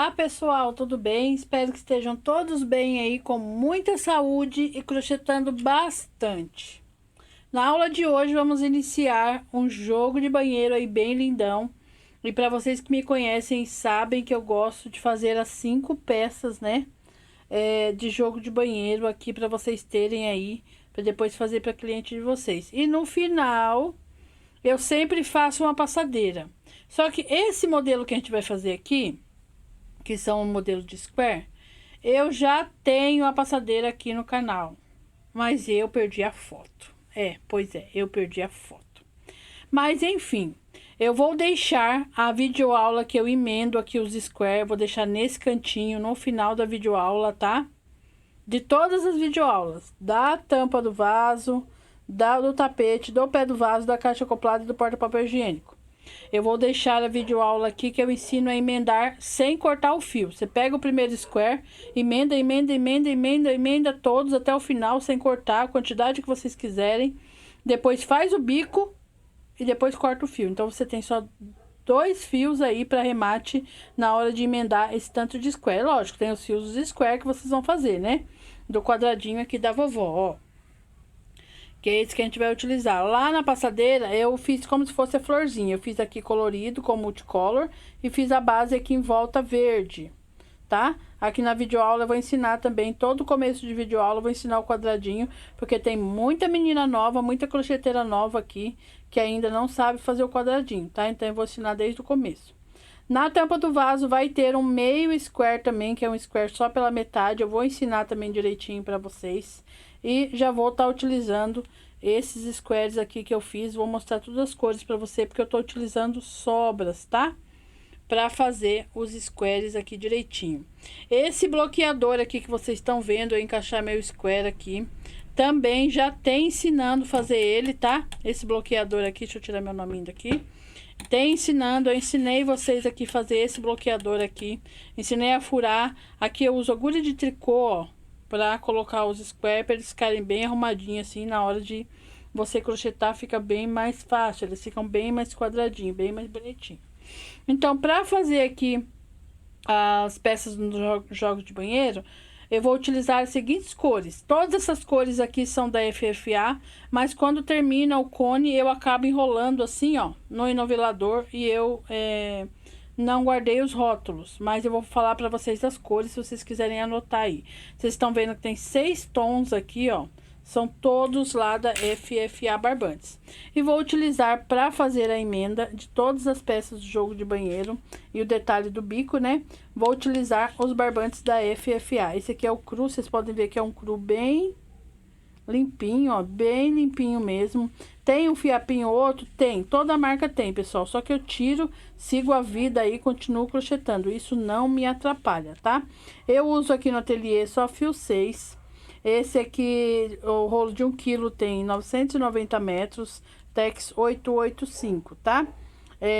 Olá pessoal, tudo bem? Espero que estejam todos bem aí, com muita saúde e crochetando bastante. Na aula de hoje vamos iniciar um jogo de banheiro aí bem lindão. E para vocês que me conhecem sabem que eu gosto de fazer as 5 peças, né? De jogo de banheiro aqui para vocês terem aí, para depois fazer para cliente de vocês. E no final eu sempre faço uma passadeira. Só que esse modelo que a gente vai fazer aqui, que são o modelo de square, eu já tenho a passadeira aqui no canal, mas eu perdi a foto. Pois é, eu perdi a foto. Mas enfim, eu vou deixar a videoaula que eu emendo aqui os square, vou deixar nesse cantinho no final da videoaula, tá? De todas as videoaulas, da tampa do vaso, do tapete, do pé do vaso, da caixa acoplada e do porta-papel higiênico. Eu vou deixar a videoaula aqui que eu ensino a emendar sem cortar o fio. Você pega o primeiro square, emenda, emenda, emenda, emenda, emenda todos até o final, sem cortar a quantidade que vocês quiserem. Depois faz o bico e depois corta o fio. Então, você tem só 2 fios aí para remate na hora de emendar esse tanto de square. Lógico, tem os fios dos square que vocês vão fazer, né? Do quadradinho aqui da vovó, ó. Que é esse que a gente vai utilizar. Lá na passadeira, eu fiz como se fosse a florzinha. Eu fiz aqui colorido, com multicolor. E fiz a base aqui em volta verde, tá? Aqui na videoaula eu vou ensinar também, todo começo de videoaula eu vou ensinar o quadradinho. Porque tem muita menina nova, muita crocheteira nova aqui, que ainda não sabe fazer o quadradinho, tá? Então eu vou ensinar desde o começo. Na tampa do vaso vai ter um meio square também, que é um square só pela metade. Eu vou ensinar também direitinho pra vocês. E já vou estar utilizando esses squares aqui que eu fiz. Vou mostrar todas as cores pra você, porque eu tô utilizando sobras, tá? Pra fazer os squares aqui direitinho. Esse bloqueador aqui que vocês estão vendo, eu encaixar meu square aqui, também já tem ensinando a fazer ele, tá? Esse bloqueador aqui, deixa eu tirar meu nominho daqui. Tem ensinando, eu ensinei vocês aqui fazer esse bloqueador aqui. Ensinei a furar. Aqui eu uso agulha de tricô, ó, pra colocar os square, pra eles ficarem bem arrumadinhos assim, na hora de você crochetar fica bem mais fácil, eles ficam bem mais quadradinhos, bem mais bonitinho. Então, pra fazer aqui as peças dos jogos de banheiro, eu vou utilizar as seguintes cores. Todas essas cores aqui são da FFA, mas quando termina o cone, eu acabo enrolando assim, ó, no enovelador, e eu não guardei os rótulos, mas eu vou falar pra vocês das cores, se vocês quiserem anotar aí. Vocês estão vendo que tem 6 tons aqui, ó, são todos lá da FFA Barbantes. E vou utilizar para fazer a emenda de todas as peças do jogo de banheiro e o detalhe do bico, né? Vou utilizar os barbantes da FFA. Esse aqui é o cru, vocês podem ver que é um cru bem limpinho, ó, bem limpinho mesmo. Tem um fiapinho outro? Tem, toda marca tem, pessoal. Só que eu tiro, sigo a vida aí, continuo crochetando. Isso não me atrapalha, tá? Eu uso aqui no ateliê só fio 6. Esse aqui, o rolo de 1 kg tem 990 metros, Tex 885, tá?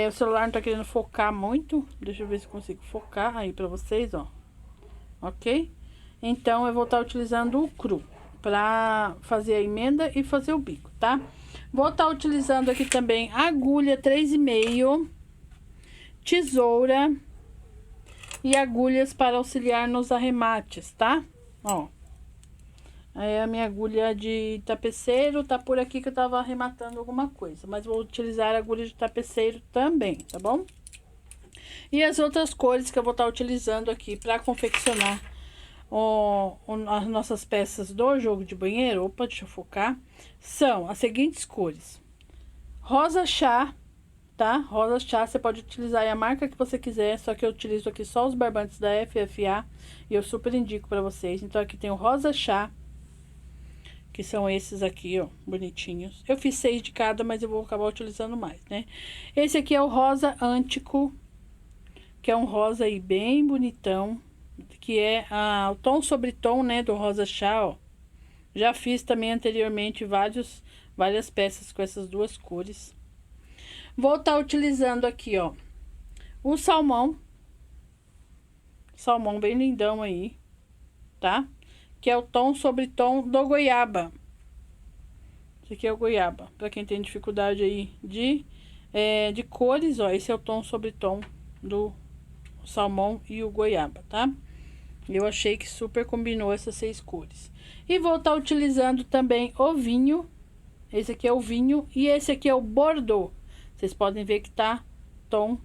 O celular não tá querendo focar muito, deixa eu ver se consigo focar aí pra vocês, ó. Ok? Então, eu vou estar utilizando o cru pra fazer a emenda e fazer o bico, tá? Vou estar utilizando aqui também agulha 3,5, tesoura e agulhas para auxiliar nos arremates, tá? Ó. A minha agulha de tapeceiro tá por aqui que eu tava arrematando alguma coisa. Mas vou utilizar a agulha de tapeceiro também, tá bom? E as outras cores que eu vou estar utilizando aqui pra confeccionar as nossas peças do jogo de banheiro. Opa, deixa eu focar. São as seguintes cores. Rosa chá, tá? Rosa chá, você pode utilizar aí a marca que você quiser. Só que eu utilizo aqui só os barbantes da FFA. E eu super indico pra vocês. Então, aqui tem o rosa chá, que são esses aqui, ó, bonitinhos. Eu fiz 6 de cada, mas eu vou acabar utilizando mais, né? Esse aqui é o rosa ântico, que é um rosa aí bem bonitão, que é o tom sobre tom, né, do rosa chá, ó. Já fiz também anteriormente várias peças com essas duas cores. Vou estar utilizando aqui, ó, o salmão bem lindão aí, tá? Que é o tom sobre tom do goiaba. Esse aqui é o goiaba. Pra quem tem dificuldade aí de cores, ó. Esse é o tom sobre tom do salmão e o goiaba, tá? Eu achei que super combinou essas 6 cores. E vou estar utilizando também o vinho. Esse aqui é o vinho e esse aqui é o Bordeaux. Vocês podem ver que tá tom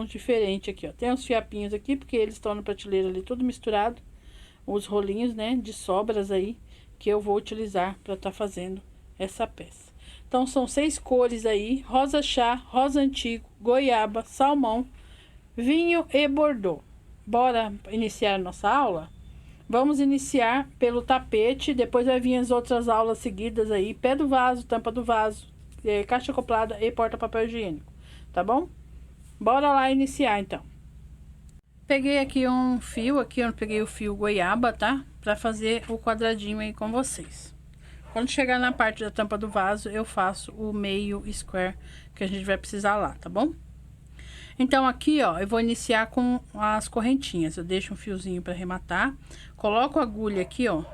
diferente aqui, ó. Tem uns fiapinhos aqui, porque eles estão na prateleira ali, tudo misturado. Os rolinhos, né, de sobras aí, que eu vou utilizar para estar fazendo essa peça. Então, são 6 cores aí: rosa chá, rosa antigo, goiaba, salmão, vinho e Bordeaux. Bora iniciar nossa aula? Vamos iniciar pelo tapete, depois vai vir as outras aulas seguidas aí: pé do vaso, tampa do vaso, caixa acoplada e porta-papel higiênico, tá bom? Bora lá iniciar, então. Peguei aqui um fio, aqui eu peguei o fio goiaba, tá? Pra fazer o quadradinho aí com vocês. Quando chegar na parte da tampa do vaso, eu faço o meio square que a gente vai precisar lá, tá bom? Então, aqui, ó, eu vou iniciar com as correntinhas. Eu deixo um fiozinho para arrematar. Coloco a agulha aqui, ó,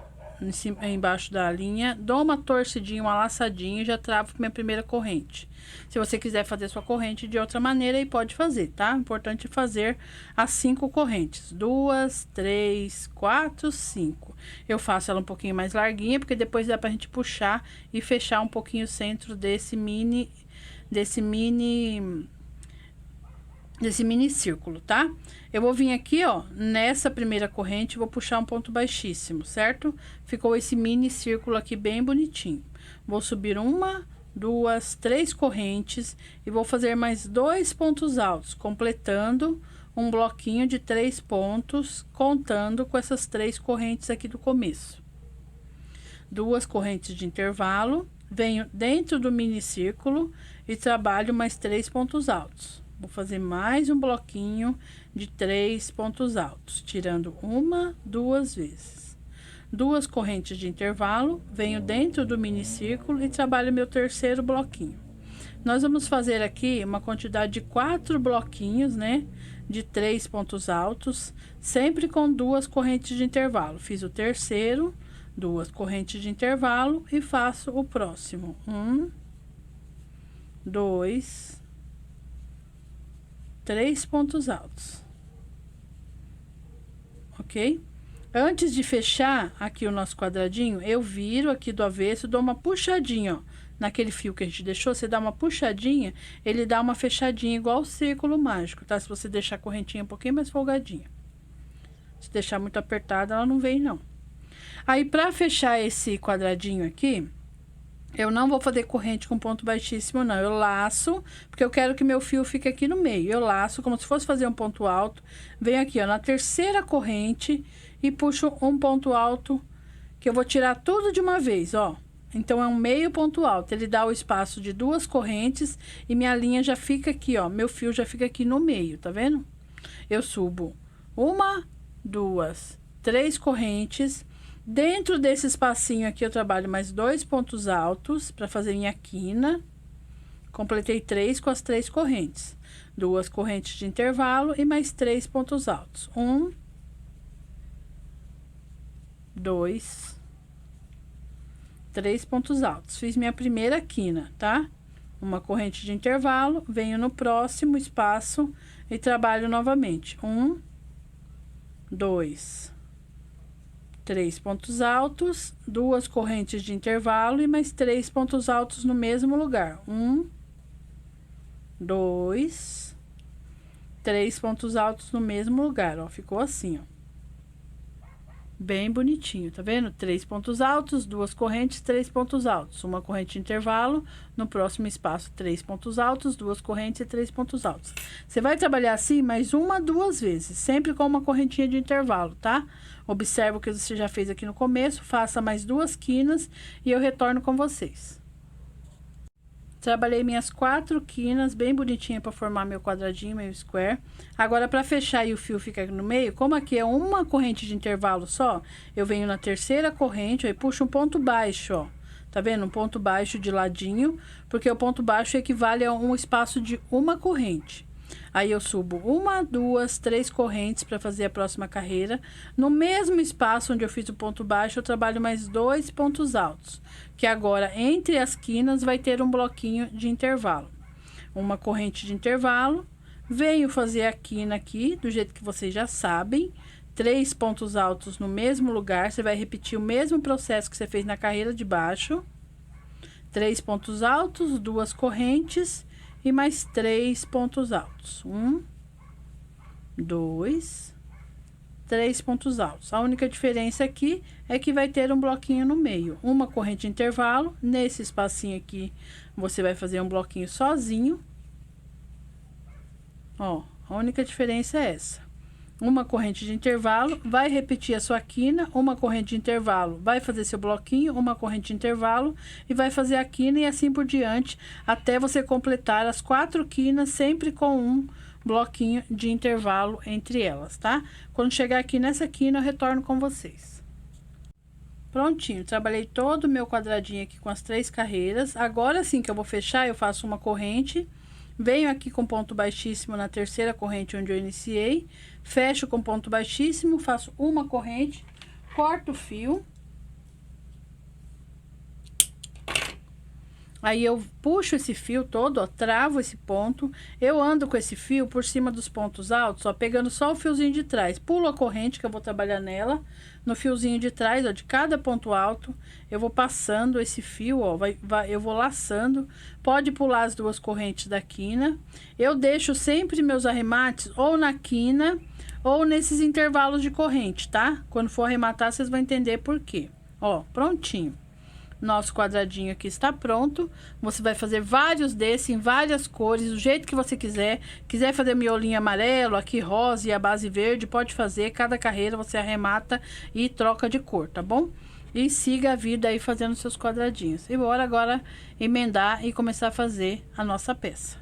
embaixo da linha. Dou uma torcidinha, uma laçadinha e já travo minha primeira corrente. Se você quiser fazer sua corrente de outra maneira, aí pode fazer, tá? O importante é fazer as 5 correntes. 2, 3, 4, 5. Eu faço ela um pouquinho mais larguinha, porque depois dá pra gente puxar e fechar um pouquinho o centro desse mini círculo, tá? Eu vou vir aqui, ó, nessa primeira corrente, vou puxar um ponto baixíssimo, certo? Ficou esse mini círculo aqui bem bonitinho. Vou subir 1, 2, 3 correntes e vou fazer mais 2 pontos altos, completando um bloquinho de 3 pontos, contando com essas 3 correntes aqui do começo. 2 correntes de intervalo, venho dentro do mini círculo e trabalho mais 3 pontos altos. Vou fazer mais um bloquinho de 3 pontos altos, tirando 1, 2 vezes. 2 correntes de intervalo, venho dentro do mini círculo e trabalho meu terceiro bloquinho. Nós vamos fazer aqui uma quantidade de 4 bloquinhos, né, de 3 pontos altos, sempre com 2 correntes de intervalo. Fiz o terceiro, 2 correntes de intervalo e faço o próximo. 1, 2, 3 pontos altos, ok? Antes de fechar aqui o nosso quadradinho, eu viro aqui do avesso, dou uma puxadinha, ó, naquele fio que a gente deixou. Você dá uma puxadinha, ele dá uma fechadinha igual o círculo mágico, tá? Se você deixar a correntinha um pouquinho mais folgadinha. Se deixar muito apertada, ela não vem, não. Aí, pra fechar esse quadradinho aqui, eu não vou fazer corrente com ponto baixíssimo, não. Eu laço, porque eu quero que meu fio fique aqui no meio. Eu laço como se fosse fazer um ponto alto. Venho aqui, ó, na terceira corrente e puxo um ponto alto, que eu vou tirar tudo de uma vez, ó. Então, é um meio ponto alto. Ele dá o espaço de 2 correntes e minha linha já fica aqui, ó. Meu fio já fica aqui no meio, tá vendo? Eu subo 1, 2, 3 correntes. Dentro desse espacinho aqui, eu trabalho mais 2 pontos altos para fazer minha quina. Completei 3 com as 3 correntes. 2 correntes de intervalo e mais 3 pontos altos. 1, 2, 3 pontos altos. Fiz minha primeira quina, tá? Uma corrente de intervalo, venho no próximo espaço e trabalho novamente. 1, 2, 3 pontos altos, 2 correntes de intervalo e mais 3 pontos altos no mesmo lugar. 1, 2, 3 pontos altos no mesmo lugar, ó. Ficou assim, ó. Bem bonitinho, tá vendo? 3 pontos altos, 2 correntes, 3 pontos altos. Uma corrente de intervalo, no próximo espaço, 3 pontos altos, 2 correntes e 3 pontos altos. Você vai trabalhar assim mais 1, 2 vezes, sempre com uma correntinha de intervalo, tá? Observa o que você já fez aqui no começo, faça mais 2 quinas e eu retorno com vocês. Trabalhei minhas 4 quinas bem bonitinha para formar meu quadradinho, meu square. Agora, para fechar e o fio ficar aqui no meio, como aqui é uma corrente de intervalo só, eu venho na terceira corrente, aí puxo um ponto baixo, ó. Tá vendo? Um ponto baixo de ladinho, porque o ponto baixo equivale a um espaço de uma corrente. Aí, eu subo 1, 2, 3 correntes para fazer a próxima carreira. No mesmo espaço onde eu fiz o ponto baixo, eu trabalho mais 2 pontos altos. Que agora, entre as quinas, vai ter um bloquinho de intervalo. Uma corrente de intervalo, Venho fazer a quina aqui, do jeito que vocês já sabem. 3 pontos altos no mesmo lugar. Você vai repetir o mesmo processo que você fez na carreira de baixo. 3 pontos altos, 2 correntes e mais 3 pontos altos. 1, 2, 3 pontos altos. A única diferença aqui é que vai ter um bloquinho no meio. Uma corrente de intervalo. Nesse espacinho aqui, você vai fazer um bloquinho sozinho. Ó, a única diferença é essa. Uma corrente de intervalo, vai repetir a sua quina, uma corrente de intervalo, vai fazer seu bloquinho, uma corrente de intervalo e vai fazer a quina e assim por diante, até você completar as 4 quinas, sempre com um bloquinho de intervalo entre elas, tá? Quando chegar aqui nessa quina, eu retorno com vocês. Prontinho, trabalhei todo o meu quadradinho aqui com as 3 carreiras. Agora sim que eu vou fechar, eu faço uma corrente. Venho aqui com ponto baixíssimo na terceira corrente onde eu iniciei, fecho com ponto baixíssimo, faço uma corrente, corto o fio. Aí eu puxo esse fio todo, ó, travo esse ponto, eu ando com esse fio por cima dos pontos altos, ó, pegando só o fiozinho de trás, pulo a corrente que eu vou trabalhar nela, no fiozinho de trás, ó, de cada ponto alto, eu vou passando esse fio, ó, eu vou laçando, pode pular as 2 correntes da quina, eu deixo sempre meus arremates ou na quina, ou nesses intervalos de corrente, tá? Quando for arrematar, vocês vão entender por quê. Ó, prontinho. Nosso quadradinho aqui está pronto. Você vai fazer vários desses em várias cores, do jeito que você quiser. Quiser fazer miolinho amarelo, aqui rosa e a base verde, pode fazer. Cada carreira você arremata e troca de cor, tá bom? E siga a vida aí fazendo seus quadradinhos. E bora agora emendar e começar a fazer a nossa peça.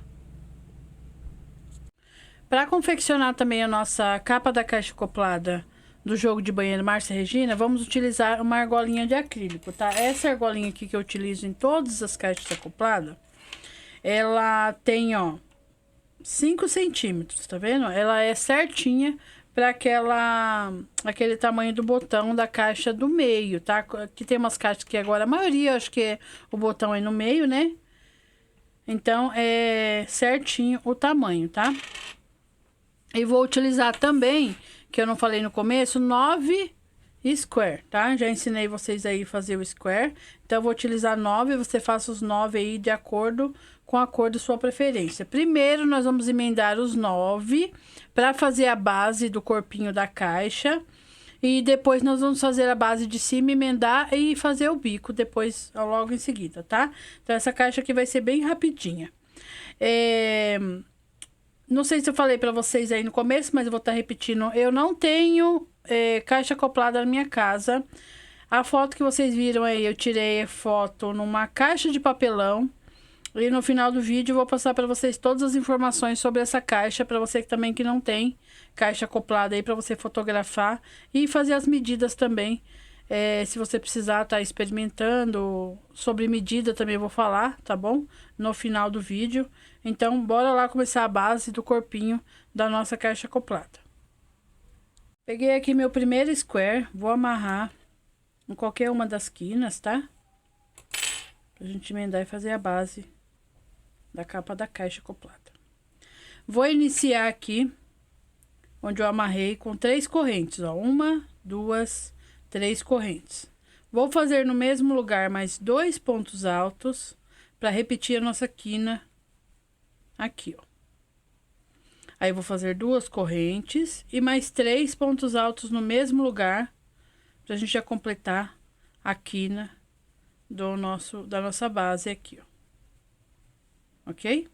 Para confeccionar também a nossa capa da caixa acoplada do jogo de banheiro Márcia Regina, vamos utilizar uma argolinha de acrílico, tá? Essa argolinha aqui que eu utilizo em todas as caixas acopladas, ela tem, ó, 5 centímetros, tá vendo? Ela é certinha para aquele tamanho do botão da caixa do meio, tá? Aqui tem umas caixas que agora, a maioria, acho que o botão é no meio, né? Então, é certinho o tamanho, tá? E vou utilizar também, que eu não falei no começo, 9 square, tá? Já ensinei vocês aí a fazer o square. Então, eu vou utilizar 9, você faça os 9 aí de acordo com a cor de sua preferência. Primeiro, nós vamos emendar os 9 para fazer a base do corpinho da caixa. E depois, nós vamos fazer a base de cima, emendar e fazer o bico depois, logo em seguida, tá? Então, essa caixa aqui vai ser bem rapidinha. Não sei se eu falei pra vocês aí no começo, mas eu vou estar repetindo. Eu não tenho caixa acoplada na minha casa. A foto que vocês viram aí, eu tirei a foto numa caixa de papelão. E no final do vídeo eu vou passar pra vocês todas as informações sobre essa caixa. Pra você também que não tem caixa acoplada aí, pra você fotografar e fazer as medidas também. Se você precisar tá experimentando sobre medida também eu vou falar, tá bom? No final do vídeo. Então, bora lá começar a base do corpinho da nossa caixa acoplada. Peguei aqui meu primeiro square, vou amarrar em qualquer uma das quinas, tá? Pra gente emendar e fazer a base da capa da caixa acoplada. Vou iniciar aqui, onde eu amarrei com 3 correntes, ó. 1, 2, 3 correntes. Vou fazer no mesmo lugar mais 2 pontos altos para repetir a nossa quina aqui, ó. Aí, vou fazer 2 correntes e mais 3 pontos altos no mesmo lugar, pra gente já completar a quina da nossa base aqui, ó. Ok?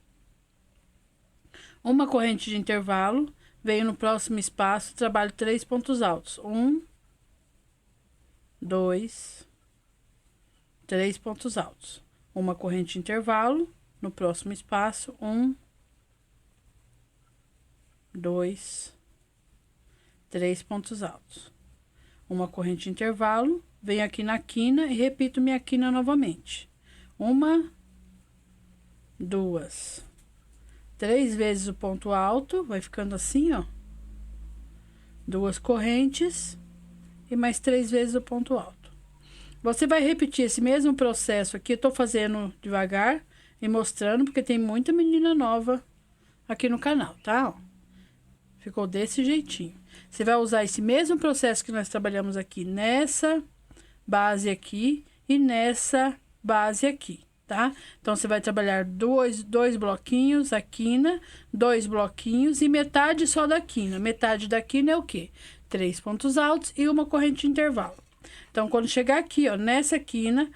Uma corrente de intervalo, venho no próximo espaço, trabalho 3 pontos altos. 1, 2, 3 pontos altos. Uma corrente de intervalo, no próximo espaço, 1, 2, 3 pontos altos. Uma corrente de intervalo, venho aqui na quina e repito minha quina novamente. 1, 2, 3 vezes o ponto alto, vai ficando assim, ó. 2 correntes e mais 3 vezes o ponto alto. Você vai repetir esse mesmo processo aqui, eu tô fazendo devagar e mostrando, porque tem muita menina nova aqui no canal, tá? Ó, ficou desse jeitinho. Você vai usar esse mesmo processo que nós trabalhamos aqui nessa base aqui e nessa base aqui, tá? Então, você vai trabalhar dois bloquinhos, a quina, 2 bloquinhos e metade só da quina. Metade da quina é o quê? 3 pontos altos e uma corrente de intervalo. Então, quando chegar aqui, ó, nessa quina,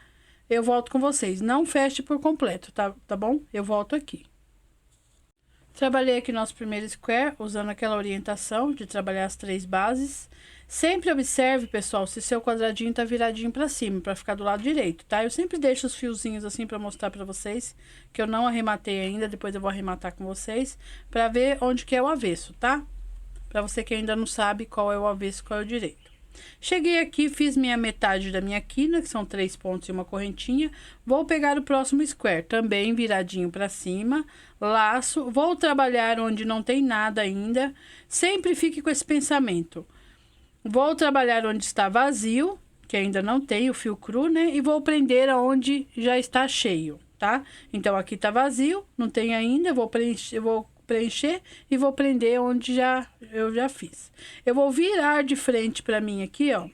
eu volto com vocês. Não feche por completo, tá bom? Eu volto aqui. Trabalhei aqui nosso primeiro square, usando aquela orientação de trabalhar as 3 bases. Sempre observe, pessoal, se seu quadradinho tá viradinho pra cima, pra ficar do lado direito, tá? Eu sempre deixo os fiozinhos assim pra mostrar pra vocês, que eu não arrematei ainda, depois eu vou arrematar com vocês, pra ver onde que é o avesso, tá? Pra você que ainda não sabe qual é o avesso e qual é o direito. Cheguei aqui, fiz minha metade da minha quina, que são 3 pontos e uma correntinha. Vou pegar o próximo square, também viradinho pra cima, laço. Vou trabalhar onde não tem nada ainda. Sempre fique com esse pensamento. Vou trabalhar onde está vazio, que ainda não tem o fio cru, né? E vou prender aonde já está cheio, tá? Então, aqui tá vazio, não tem ainda, vou preencher e vou prender onde eu já fiz. Eu vou virar de frente para mim aqui, ó.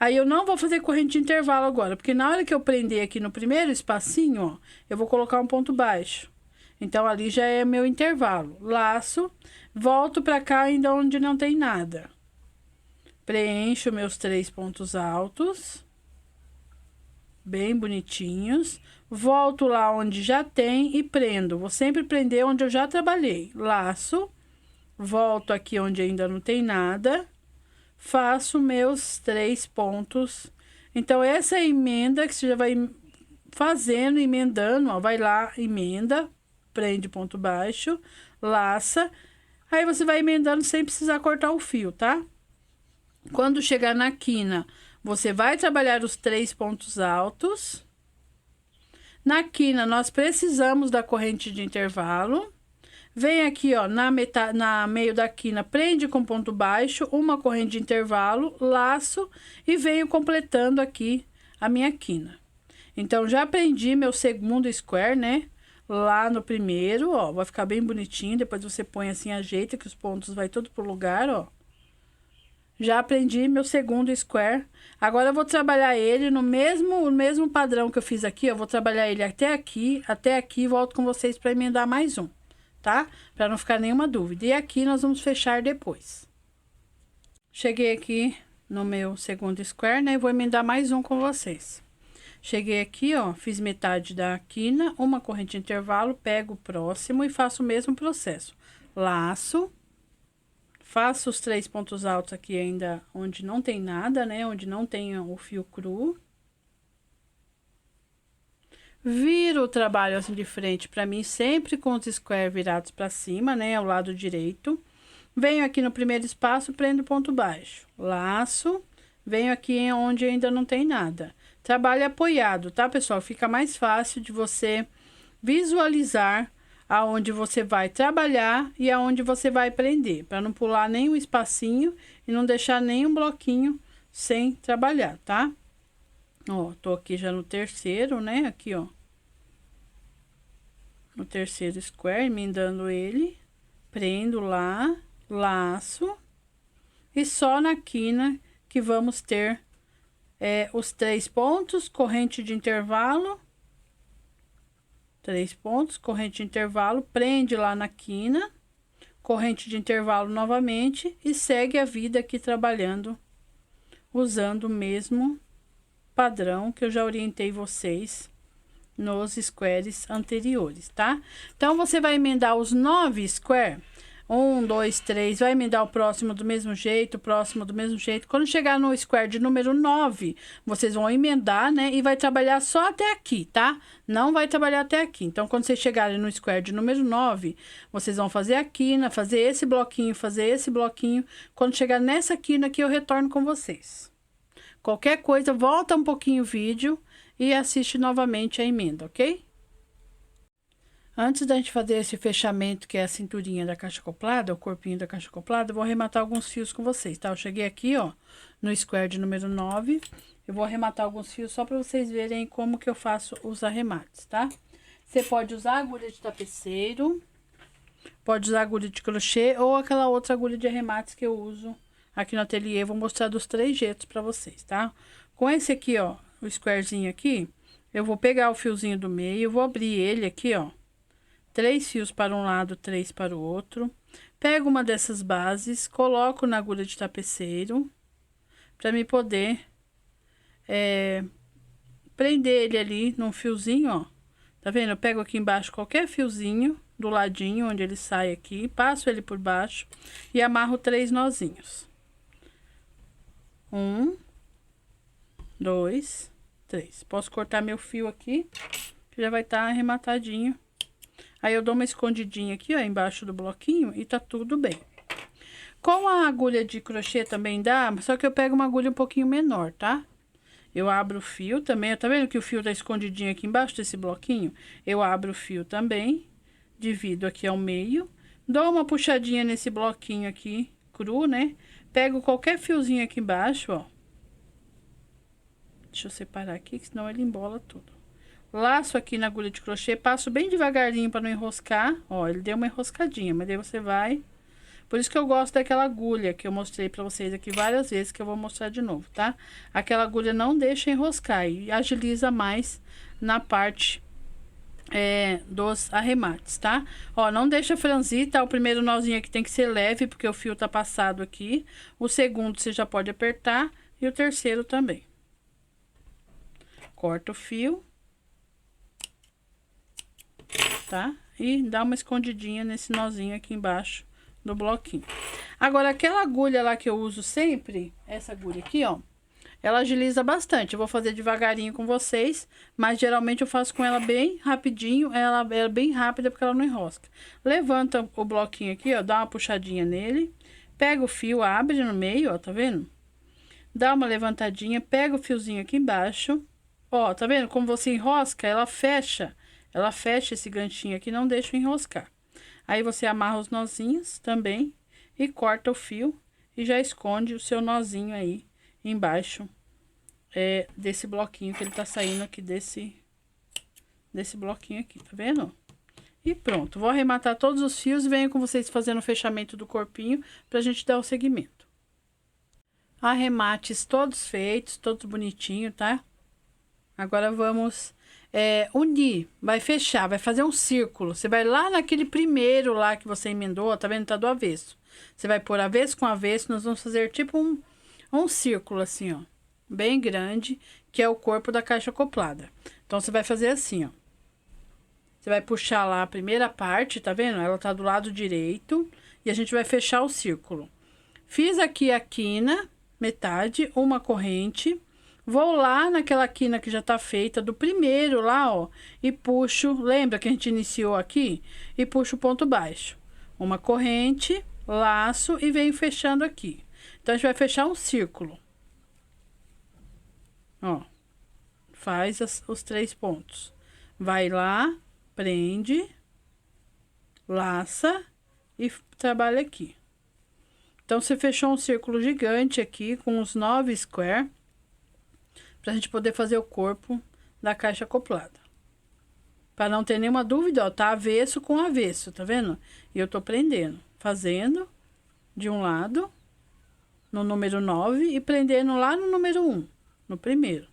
Aí eu não vou fazer corrente de intervalo agora, porque na hora que eu prender aqui no primeiro espacinho, ó, eu vou colocar um ponto baixo. Então, ali já é meu intervalo. Laço, volto para cá ainda onde não tem nada. Preencho meus 3 pontos altos, bem bonitinhos. Volto lá onde já tem e prendo. Vou sempre prender onde eu já trabalhei. Laço, volto aqui onde ainda não tem nada, faço meus 3 pontos. Então, essa é a emenda que você já vai fazendo, emendando, ó, vai lá, emenda, prende ponto baixo, laça. Aí, você vai emendando sem precisar cortar o fio, tá? Quando chegar na quina, você vai trabalhar os 3 pontos altos. Na quina, nós precisamos da corrente de intervalo. Vem aqui, ó, na meio da quina, prende com ponto baixo, uma corrente de intervalo, laço e venho completando aqui a minha quina. Então, já prendi meu segundo square, né? Lá no primeiro, ó, vai ficar bem bonitinho. Depois você põe assim, ajeita que os pontos vai tudo pro lugar, ó. Já aprendi meu segundo square. Agora, eu vou trabalhar ele no mesmo padrão que eu fiz aqui. Eu vou trabalhar ele até aqui e volto com vocês para emendar mais um, tá? Para não ficar nenhuma dúvida. E aqui nós vamos fechar depois. Cheguei aqui no meu segundo square, né? E vou emendar mais um com vocês. Cheguei aqui, ó, fiz metade da quina, uma corrente de intervalo, pego o próximo e faço o mesmo processo. Laço. Faço os 3 pontos altos aqui ainda onde não tem nada, né? Onde não tem o fio cru. Viro o trabalho assim de frente para mim, sempre com os squares virados para cima, né? Ao lado direito. Venho aqui no primeiro espaço, prendo ponto baixo. Laço. Venho aqui onde ainda não tem nada. Trabalho apoiado, tá, pessoal? Fica mais fácil de você visualizar aonde você vai trabalhar e aonde você vai prender, para não pular nenhum espacinho e não deixar nenhum bloquinho sem trabalhar, tá? Ó, tô aqui já no terceiro, né? Aqui, ó. No terceiro square, emendando ele, prendo lá, laço e só na quina que vamos ter os 3 pontos, corrente de intervalo. 3 pontos, corrente de intervalo, prende lá na quina, corrente de intervalo novamente e segue a vida aqui trabalhando, usando o mesmo padrão que eu já orientei vocês nos squares anteriores, tá? Então, você vai emendar os 9 squares, 1, 2, 3, vai emendar o próximo do mesmo jeito, o próximo do mesmo jeito. Quando chegar no square de número 9, vocês vão emendar, né? E vai trabalhar só até aqui, tá? Não vai trabalhar até aqui. Então, quando vocês chegarem no square de número 9, vocês vão fazer a quina, fazer esse bloquinho, fazer esse bloquinho. Quando chegar nessa quina aqui, eu retorno com vocês. Qualquer coisa, volta um pouquinho o vídeo e assiste novamente a emenda, ok? Antes da gente fazer esse fechamento, que é a cinturinha da caixa acoplada, o corpinho da caixa acoplada, eu vou arrematar alguns fios com vocês, tá? Eu cheguei aqui, ó, no square de número 9. Eu vou arrematar alguns fios só para vocês verem como que eu faço os arremates, tá? Você pode usar agulha de tapeceiro Pode usar agulha de crochê ou aquela outra agulha de arremates que eu uso aqui no ateliê. Vou mostrar dos 3 jeitos pra vocês, tá? Com esse aqui, ó, o squarezinho aqui, eu vou pegar o fiozinho do meio, vou abrir ele aqui, ó. 3 fios para um lado, 3 para o outro. Pego uma dessas bases, coloco na agulha de tapeceiro, pra mim poder prender ele ali num fiozinho, ó. Tá vendo? Eu pego aqui embaixo qualquer fiozinho do ladinho onde ele sai aqui, passo ele por baixo e amarro 3 nozinhos. 1, 2, 3. Posso cortar meu fio aqui, que já vai estar arrematadinho. Aí eu dou uma escondidinha aqui, ó, embaixo do bloquinho e tá tudo bem. Com a agulha de crochê também dá, só que eu pego uma agulha um pouquinho menor, tá? Eu abro o fio também, tá vendo que o fio tá escondidinho aqui embaixo desse bloquinho? Eu abro o fio também, divido aqui ao meio, dou uma puxadinha nesse bloquinho aqui, cru, né? Pego qualquer fiozinho aqui embaixo, ó. Deixa eu separar aqui, que senão ele embola tudo. Laço aqui na agulha de crochê, passo bem devagarinho para não enroscar. Ó, ele deu uma enroscadinha, mas daí você vai... Por isso que eu gosto daquela agulha que eu mostrei pra vocês aqui várias vezes, que eu vou mostrar de novo, tá? Aquela agulha não deixa enroscar e agiliza mais na parte dos arremates, tá? Ó, não deixa franzir, tá? O primeiro nozinho aqui tem que ser leve, porque o fio tá passado aqui. O segundo você já pode apertar e o terceiro também. Corta o fio. Tá? E dá uma escondidinha nesse nozinho aqui embaixo do bloquinho. Agora, aquela agulha lá que eu uso sempre, essa agulha aqui, ó, ela agiliza bastante. Eu vou fazer devagarinho com vocês, mas geralmente eu faço com ela bem rapidinho. Ela é bem rápida porque ela não enrosca. Levanta o bloquinho aqui, ó, dá uma puxadinha nele, pega o fio, abre no meio, ó, tá vendo? Dá uma levantadinha, pega o fiozinho aqui embaixo, ó, tá vendo? Como você enrosca, ela fecha esse ganchinho aqui, não deixa enroscar. Aí você amarra os nozinhos também e corta o fio e já esconde o seu nozinho aí embaixo desse bloquinho que ele tá saindo aqui desse bloquinho aqui, tá vendo? E pronto, vou arrematar todos os fios e venho com vocês fazendo o fechamento do corpinho pra gente dar o segmento. Arremates todos feitos, todos bonitinho, tá? Agora vamos... unir, vai fechar, vai fazer um círculo. Você vai lá naquele primeiro lá que você emendou, tá vendo? Tá do avesso. Você vai pôr avesso com avesso, nós vamos fazer tipo um círculo assim, ó. Bem grande, que é o corpo da caixa acoplada. Então, você vai fazer assim, ó. Você vai puxar lá a primeira parte, tá vendo? Ela tá do lado direito e a gente vai fechar o círculo. Fiz aqui a quina, metade, uma corrente... Vou lá naquela quina que já tá feita do primeiro lá, ó, e puxo, lembra que a gente iniciou aqui? E puxo o ponto baixo. Uma corrente, laço e venho fechando aqui. Então, a gente vai fechar um círculo. Ó, faz os 3 pontos. Vai lá, prende, laça e trabalha aqui. Então, você fechou um círculo gigante aqui com os 9 square. Pra gente poder fazer o corpo da caixa acoplada. Pra não ter nenhuma dúvida, ó, tá avesso com avesso, tá vendo? E eu tô prendendo, fazendo de um lado, no número 9, e prendendo lá no número 1, no primeiro.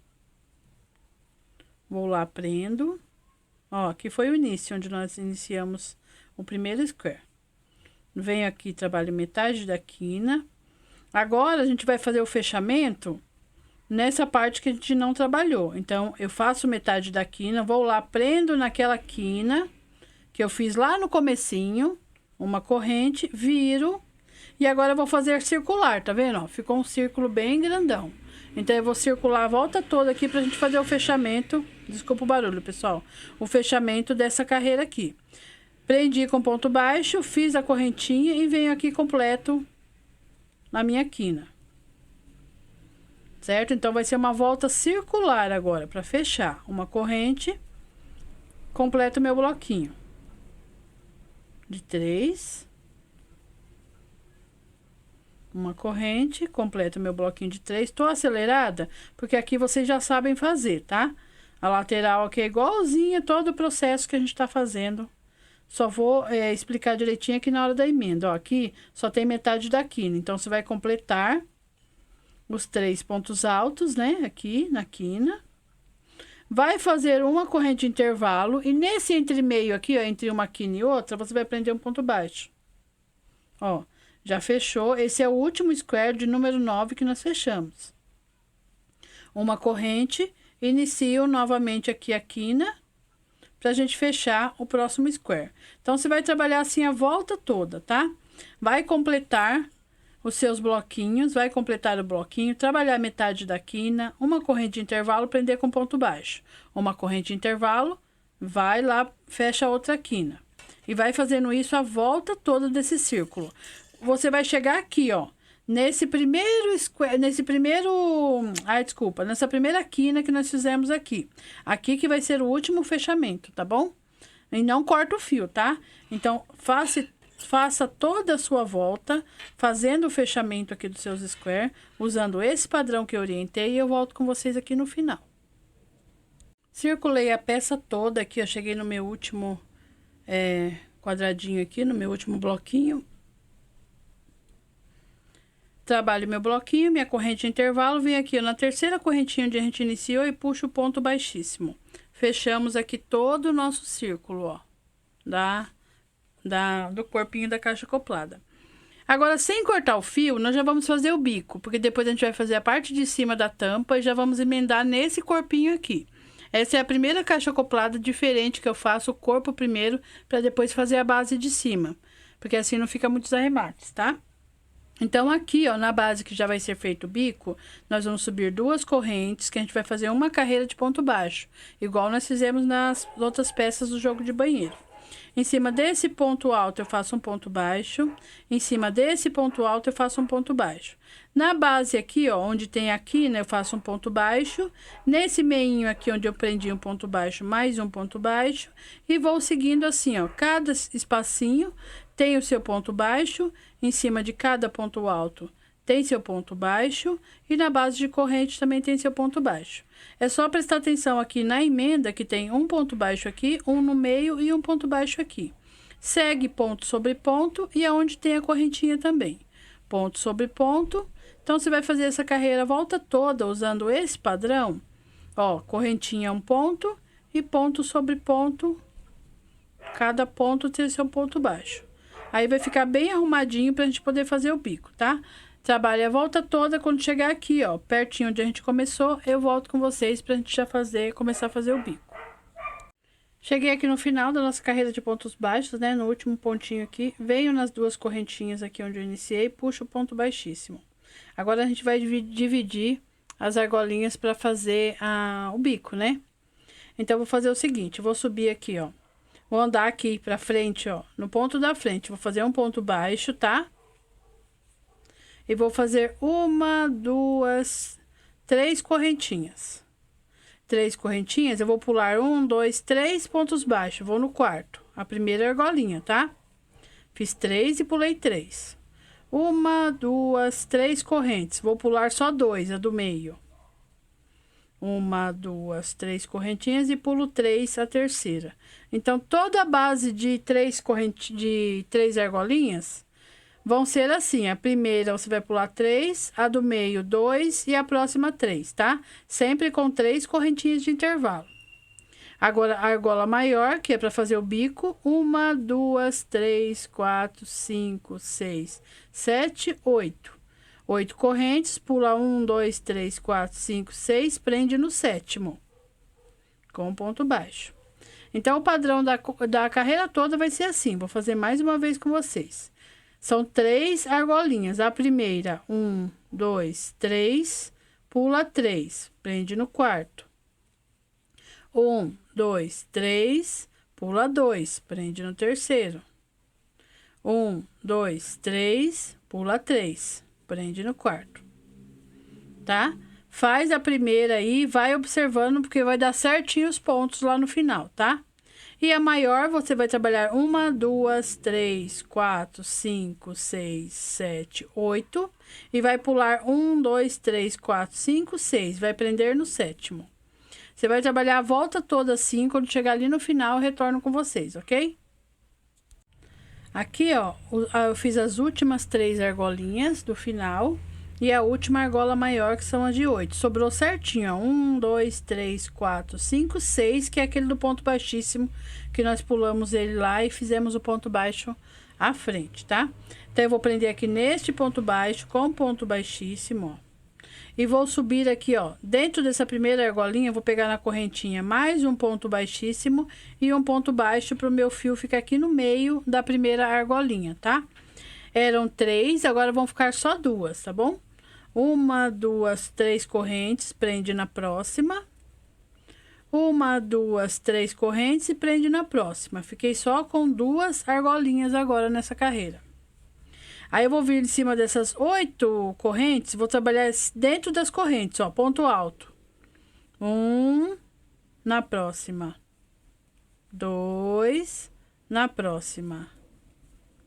Vou lá, prendo. Ó, aqui foi o início, onde nós iniciamos o primeiro square. Venho aqui, trabalho metade da quina. Agora, a gente vai fazer o fechamento... nessa parte que a gente não trabalhou. Então, eu faço metade da quina, vou lá, prendo naquela quina que eu fiz lá no comecinho, uma corrente, viro, e agora eu vou fazer circular, tá vendo? Ó, ficou um círculo bem grandão. Então, eu vou circular a volta toda aqui pra gente fazer o fechamento, desculpa o barulho, pessoal, o fechamento dessa carreira aqui. Prendi com ponto baixo, fiz a correntinha e venho aqui completo na minha quina. Certo? Então, vai ser uma volta circular agora, para fechar. Uma corrente, completo meu bloquinho. De 3. Uma corrente, completo meu bloquinho de 3. Tô acelerada, porque aqui vocês já sabem fazer, tá? A lateral aqui é igualzinha todo o processo que a gente tá fazendo só vou explicar direitinho aqui na hora da emenda. Ó, aqui só tem metade da quina, então você vai completar os 3 pontos altos, né? Aqui na quina. Vai fazer uma corrente de intervalo e nesse entremeio aqui, ó, entre uma quina e outra, você vai prender um ponto baixo. Ó, já fechou. Esse é o último square de número 9 que nós fechamos. Uma corrente, inicio novamente aqui a quina, pra gente fechar o próximo square. Então, você vai trabalhar assim a volta toda, tá? Vai completar os seus bloquinhos, vai completar o bloquinho, trabalhar metade da quina, uma corrente de intervalo, prender com ponto baixo. Uma corrente de intervalo, vai lá, fecha a outra quina. E vai fazendo isso a volta toda desse círculo. Você vai chegar aqui, ó, nessa primeira quina que nós fizemos aqui. Aqui que vai ser o último fechamento, tá bom? E não corta o fio, tá? Então, faça toda a sua volta, fazendo o fechamento aqui dos seus square, usando esse padrão que eu orientei, e eu volto com vocês aqui no final. Circulei a peça toda aqui, eu cheguei no meu último quadradinho aqui, no meu último bloquinho. Trabalho meu bloquinho, minha corrente de intervalo, venho aqui na terceira correntinha onde a gente iniciou e puxo o ponto baixíssimo. Fechamos aqui todo o nosso círculo, ó, do corpinho da caixa acoplada. Agora, sem cortar o fio, nós já vamos fazer o bico, porque depois a gente vai fazer a parte de cima da tampa e já vamos emendar nesse corpinho aqui. Essa é a primeira caixa acoplada diferente que eu faço, o corpo primeiro, para depois fazer a base de cima, porque assim não fica muitos arremates, tá? Então, aqui, ó, na base que já vai ser feito o bico, nós vamos subir 2 correntes, que a gente vai fazer uma carreira de ponto baixo, igual nós fizemos nas outras peças do jogo de banheiro. Em cima desse ponto alto, eu faço um ponto baixo. Em cima desse ponto alto, eu faço um ponto baixo. Na base aqui, ó, onde tem a quina, eu faço um ponto baixo. Nesse meinho aqui, onde eu prendi um ponto baixo, mais um ponto baixo. E vou seguindo assim, ó, cada espacinho tem o seu ponto baixo. Em cima de cada ponto alto tem seu ponto baixo. E na base de corrente também tem seu ponto baixo. É só prestar atenção aqui na emenda, que tem um ponto baixo aqui, um no meio e um ponto baixo aqui. Segue ponto sobre ponto e aonde tem a correntinha também. Ponto sobre ponto. Então, você vai fazer essa carreira a volta toda usando esse padrão. Ó, correntinha um ponto e ponto sobre ponto. Cada ponto tem seu ponto baixo. Aí, vai ficar bem arrumadinho pra gente poder fazer o bico, tá? Trabalhe a volta toda, quando chegar aqui, ó, pertinho onde a gente começou, eu volto com vocês pra gente já começar a fazer o bico. Cheguei aqui no final da nossa carreira de pontos baixos, né, no último pontinho aqui, venho nas 2 correntinhas aqui onde eu iniciei, puxo o ponto baixíssimo. Agora, a gente vai dividir as argolinhas pra fazer o bico, né? Então, eu vou fazer o seguinte, eu vou subir aqui, ó, vou andar aqui pra frente, ó, no ponto da frente, vou fazer um ponto baixo, tá? E vou fazer 1, 2, 3 correntinhas. 3 correntinhas, eu vou pular 1, 2, 3 pontos baixos. Vou no quarto, a primeira argolinha, tá? Fiz 3 e pulei 3. 1, 2, 3 correntes. Vou pular só 2, a do meio. 1, 2, 3 correntinhas e pulo 3, a terceira. Então, toda a base de 3 argolinhas vão ser assim, a primeira você vai pular 3, a do meio 2 e a próxima 3, tá? Sempre com 3 correntinhas de intervalo. Agora, a argola maior, que é para fazer o bico, 1, 2, 3, 4, 5, 6, 7, 8. 8 correntes, pula 1, 2, 3, 4, 5, 6, prende no 7º, com ponto baixo. Então, o padrão da carreira toda vai ser assim, vou fazer mais uma vez com vocês. São 3 argolinhas. A primeira, 1, 2, 3, pula 3, prende no quarto. 1, 2, 3, pula 2, prende no terceiro. 1, 2, 3, pula 3, prende no quarto. Tá? Faz a primeira aí, vai observando, porque vai dar certinho os pontos lá no final, tá? E a maior, você vai trabalhar 1, 2, 3, 4, 5, 6, 7, 8. E vai pular 1, 2, 3, 4, 5, 6. Vai prender no 7º. Você vai trabalhar a volta toda assim. Quando chegar ali no final, eu retorno com vocês, ok? Aqui, ó, eu fiz as últimas 3 argolinhas do final e a última argola maior, que são as de 8. Sobrou certinho, ó. 1, 2, 3, 4, 5, 6, que é aquele do ponto baixíssimo, que nós pulamos ele lá e fizemos o ponto baixo à frente, tá? Então, eu vou prender aqui neste ponto baixo com ponto baixíssimo, ó. E vou subir aqui, ó, dentro dessa primeira argolinha, eu vou pegar na correntinha mais um ponto baixíssimo e um ponto baixo para o meu fio ficar aqui no meio da primeira argolinha, tá? Eram 3, agora vão ficar só 2, tá bom? 1, 2, 3 correntes, prende na próxima. 1, 2, 3 correntes e prende na próxima. Fiquei só com 2 argolinhas agora nessa carreira. Aí, eu vou vir em cima dessas 8 correntes, vou trabalhar dentro das correntes, ó, ponto alto. 1, na próxima. 2, na próxima.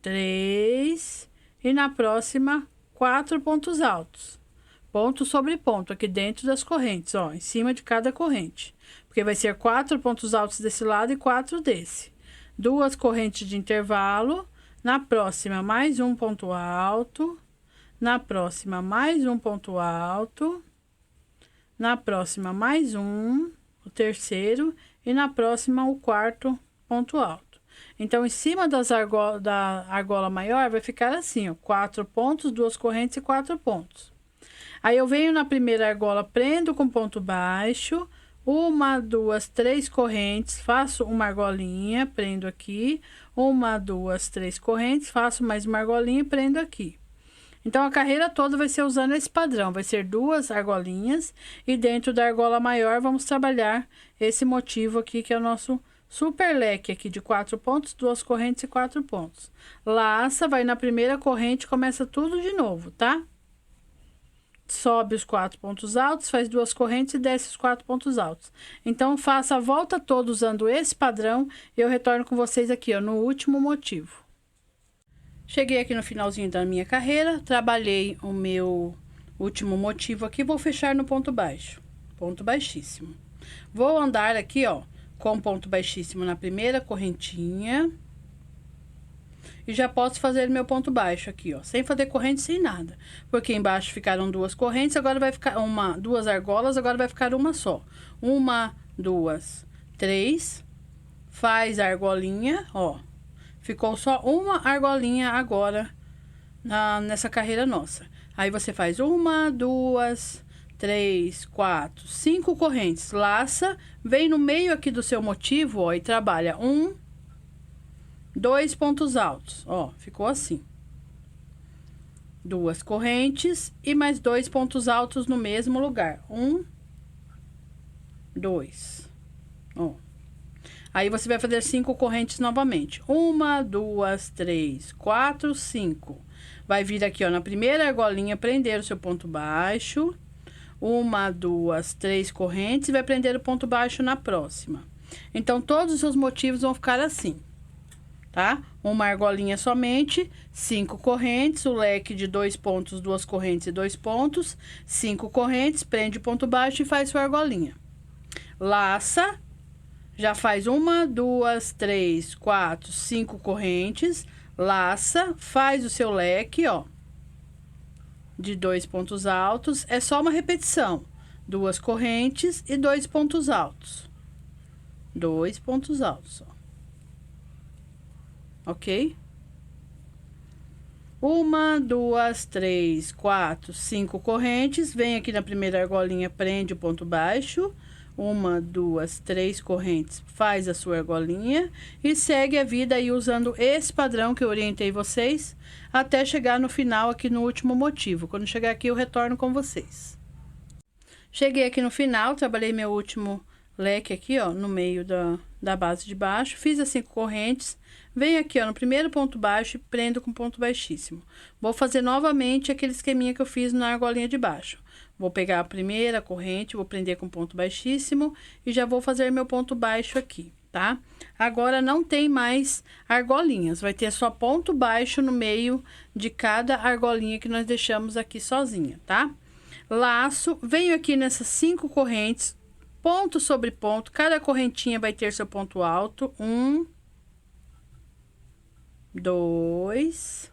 3, e na próxima, 4 pontos altos. Ponto sobre ponto, aqui dentro das correntes, ó, em cima de cada corrente. Porque vai ser 4 pontos altos desse lado e 4 desse. 2 correntes de intervalo. Na próxima, mais um ponto alto. Na próxima, mais um ponto alto. Na próxima, mais um, o terceiro. E na próxima, o quarto ponto alto. Então, em cima da argola maior, vai ficar assim, ó. 4 pontos, 2 correntes e 4 pontos. Aí, eu venho na primeira argola, prendo com ponto baixo. 1, 2, 3 correntes, faço uma argolinha, prendo aqui. 1, 2, 3 correntes, faço mais uma argolinha e prendo aqui. Então, a carreira toda vai ser usando esse padrão, vai ser 2 argolinhas. E dentro da argola maior, vamos trabalhar esse motivo aqui, que é o nosso super leque aqui de 4 pontos, 2 correntes e 4 pontos. Laça, vai na primeira corrente, começa tudo de novo, tá? Sobe os 4 pontos altos, faz 2 correntes e desce os 4 pontos altos. Então, faça a volta toda usando esse padrão e eu retorno com vocês aqui, ó, no último motivo. Cheguei aqui no finalzinho da minha carreira, trabalhei o meu último motivo aqui, vou fechar no ponto baixo, ponto baixíssimo. Vou andar aqui, ó, com ponto baixíssimo na primeira correntinha. E já posso fazer meu ponto baixo aqui, ó, sem fazer corrente, sem nada. Porque embaixo ficaram 2 correntes, agora vai ficar 2 argolas, agora vai ficar uma só. 1, 2, 3, faz a argolinha, ó. Ficou só uma argolinha agora nessa carreira nossa. Aí, você faz 1, 2, 3, 4, 5 correntes, laça, vem no meio aqui do seu motivo, ó, e trabalha 1, 2 pontos altos, ó, ficou assim. 2 correntes e mais 2 pontos altos no mesmo lugar. 1, 2, ó. Aí, você vai fazer 5 correntes novamente. 1, 2, 3, 4, 5. Vai vir aqui, ó, na primeira argolinha, prender o seu ponto baixo. 1, 2, 3 correntes e vai prender o ponto baixo na próxima. Então, todos os seus motivos vão ficar assim. Tá? Uma argolinha somente, 5 correntes, o leque de 2 pontos, 2 correntes e 2 pontos, 5 correntes, prende o ponto baixo e faz sua argolinha. Laça, já faz 1, 2, 3, 4, 5 correntes, laça, faz o seu leque, ó, de 2 pontos altos, é só uma repetição, 2 correntes e 2 pontos altos. 2 pontos altos, ó. Ok? 1, 2, 3, 4, 5 correntes. Vem aqui na primeira argolinha, prende o ponto baixo. 1, 2, 3 correntes, faz a sua argolinha. E segue a vida aí usando esse padrão que eu orientei vocês, até chegar no final aqui no último motivo. Quando chegar aqui, eu retorno com vocês. Cheguei aqui no final, trabalhei meu último leque aqui, ó, no meio da base de baixo. Fiz as 5 correntes. Venho aqui, ó, no primeiro ponto baixo e prendo com ponto baixíssimo. Vou fazer novamente aquele esqueminha que eu fiz na argolinha de baixo. Vou pegar a primeira corrente, vou prender com ponto baixíssimo e já vou fazer meu ponto baixo aqui, tá? Agora, não tem mais argolinhas, vai ter só ponto baixo no meio de cada argolinha que nós deixamos aqui sozinha, tá? Laço, venho aqui nessas 5 correntes, ponto sobre ponto, cada correntinha vai ter seu ponto alto, 1, 2,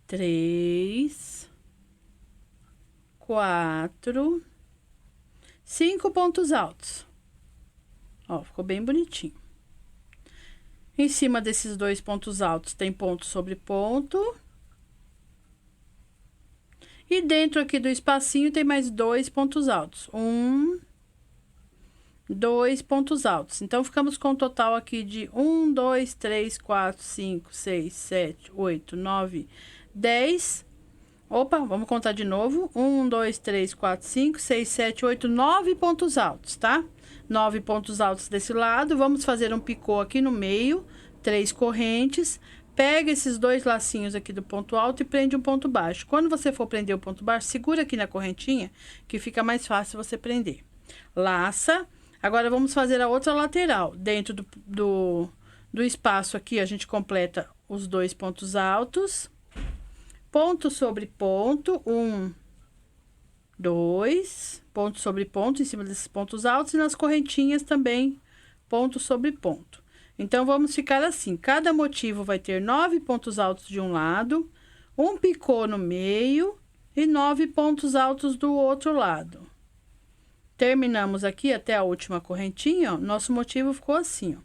3, 4, 5 pontos altos. Ó, ficou bem bonitinho. Em cima desses 2 pontos altos tem ponto sobre ponto. E dentro aqui do espacinho tem mais 2 pontos altos. 1, 2 pontos altos. Então, ficamos com um total aqui de 1, 2, 3, 4, 5, 6, 7, 8, 9, 10. Opa, vamos contar de novo. 1, 2, 3, 4, 5, 6, 7, 8, 9 pontos altos, tá? 9 pontos altos desse lado. Vamos fazer um picô aqui no meio, 3 correntes. Pega esses 2 lacinhos aqui do ponto alto e prende um ponto baixo. Quando você for prender o ponto baixo, segura aqui na correntinha, que fica mais fácil você prender. Laça. Agora, vamos fazer a outra lateral. Dentro do espaço aqui, a gente completa os 2 pontos altos. Ponto sobre ponto. 1, 2. Ponto sobre ponto em cima desses pontos altos. E nas correntinhas também, ponto sobre ponto. Então, vamos ficar assim. Cada motivo vai ter 9 pontos altos de um lado, um picô no meio e 9 pontos altos do outro lado. Terminamos aqui até a última correntinha, ó. Nosso motivo ficou assim, ó.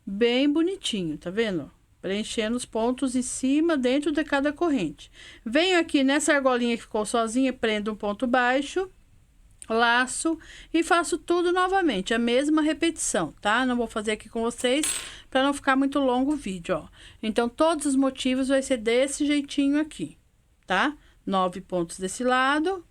Bem bonitinho, tá vendo? Preenchendo os pontos em cima, dentro de cada corrente. Venho aqui nessa argolinha que ficou sozinha, prendo um ponto baixo. Laço e faço tudo novamente, a mesma repetição, tá? Não vou fazer aqui com vocês para não ficar muito longo o vídeo, ó. Então, todos os motivos vai ser desse jeitinho aqui, tá? 9 pontos desse lado,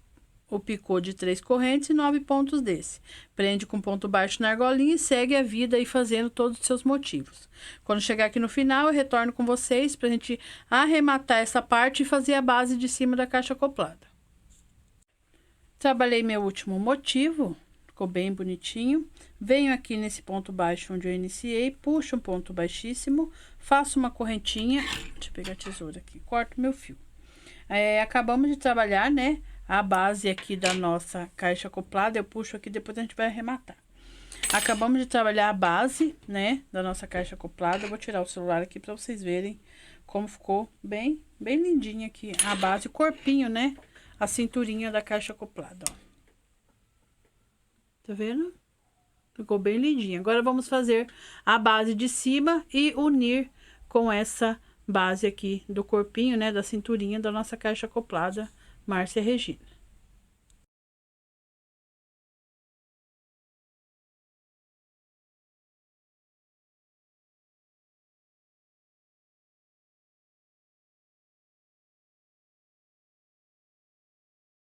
o picô de 3 correntes e 9 pontos desse. Prende com ponto baixo na argolinha e segue a vida aí fazendo todos os seus motivos. Quando chegar aqui no final, eu retorno com vocês pra gente arrematar essa parte e fazer a base de cima da caixa acoplada. Trabalhei meu último motivo, ficou bem bonitinho. Venho aqui nesse ponto baixo onde eu iniciei, puxo um ponto baixíssimo, faço uma correntinha, deixa eu pegar a tesoura aqui, corto meu fio. Acabamos de trabalhar, né, a base aqui da nossa caixa acoplada, eu puxo aqui, depois a gente vai arrematar. Acabamos de trabalhar a base, né, da nossa caixa acoplada. Eu vou tirar o celular aqui pra vocês verem como ficou bem lindinha aqui a base, o corpinho, né? A cinturinha da caixa acoplada, ó. Tá vendo? Ficou bem lindinha. Agora, vamos fazer a base de cima e unir com essa base aqui do corpinho, né? Da cinturinha da nossa caixa acoplada Márcia Regina.